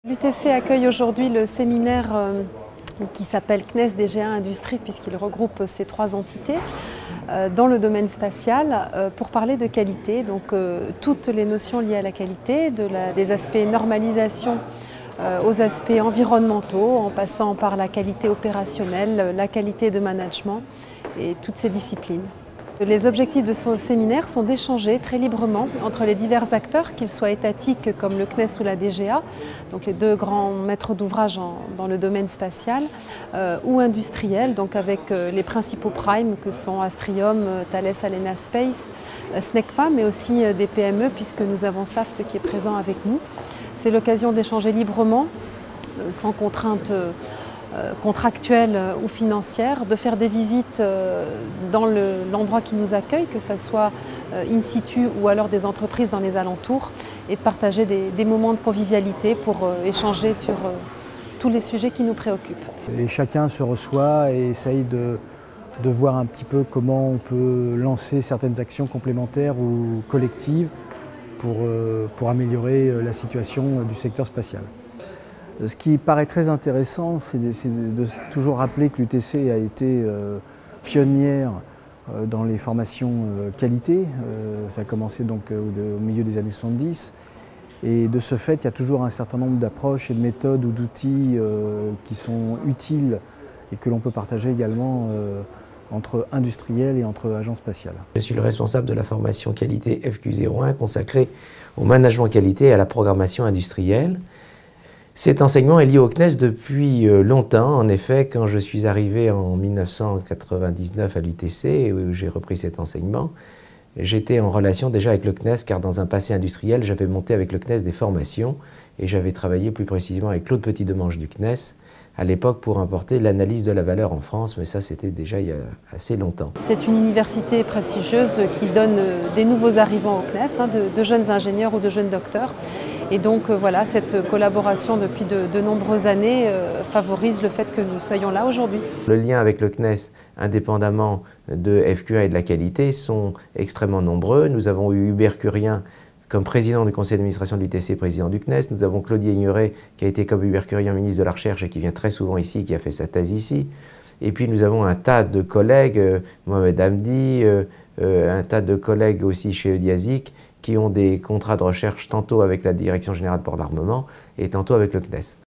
L'UTC accueille aujourd'hui le séminaire qui s'appelle CNES DGA Industrie, puisqu'il regroupe ces trois entités dans le domaine spatial pour parler de qualité, donc toutes les notions liées à la qualité, des aspects normalisation aux aspects environnementaux, en passant par la qualité opérationnelle, la qualité de management et toutes ces disciplines. Les objectifs de ce séminaire sont d'échanger très librement entre les divers acteurs, qu'ils soient étatiques comme le CNES ou la DGA, donc les deux grands maîtres d'ouvrage dans le domaine spatial, ou industriels, donc avec les principaux primes que sont Astrium, Thales Alenia Space, SNECPA, mais aussi des PME puisque nous avons SAFT qui est présent avec nous. C'est l'occasion d'échanger librement, sans contrainte contractuelle ou financière, de faire des visites dans l'endroit qui nous accueille, que ce soit in situ ou alors des entreprises dans les alentours, et de partager des moments de convivialité pour échanger sur tous les sujets qui nous préoccupent. Et chacun se reçoit et essaye de voir un petit peu comment on peut lancer certaines actions complémentaires ou collectives pour améliorer la situation du secteur spatial. Ce qui paraît très intéressant, c'est de toujours rappeler que l'UTC a été pionnière dans les formations qualité. Ça a commencé donc au milieu des années 70. Et de ce fait, il y a toujours un certain nombre d'approches et de méthodes ou d'outils qui sont utiles et que l'on peut partager également entre industriels et entre agences spatiales. Je suis le responsable de la formation qualité FQ01 consacrée au management qualité et à la programmation industrielle. Cet enseignement est lié au CNES depuis longtemps. En effet, quand je suis arrivé en 1999 à l'UTC, où j'ai repris cet enseignement, j'étais en relation déjà avec le CNES, car dans un passé industriel, j'avais monté avec le CNES des formations et j'avais travaillé plus précisément avec Claude Petit-Demange du CNES à l'époque pour importer l'analyse de la valeur en France, mais ça c'était déjà il y a assez longtemps. C'est une université prestigieuse qui donne des nouveaux arrivants au CNES, de jeunes ingénieurs ou de jeunes docteurs. Et donc voilà, cette collaboration depuis de nombreuses années favorise le fait que nous soyons là aujourd'hui. Le lien avec le CNES, indépendamment de FQ1 et de la qualité, sont extrêmement nombreux. Nous avons eu Hubert Curien comme président du conseil d'administration de l'UTC, président du CNES. Nous avons Claudie Aigneret, qui a été comme Hubert Curien ministre de la Recherche et qui vient très souvent ici, qui a fait sa thèse ici. Et puis nous avons un tas de collègues, Mohamed Hamdi, un tas de collègues aussi chez Eudiasic, qui ont des contrats de recherche tantôt avec la Direction Générale pour l'Armement et tantôt avec le CNES.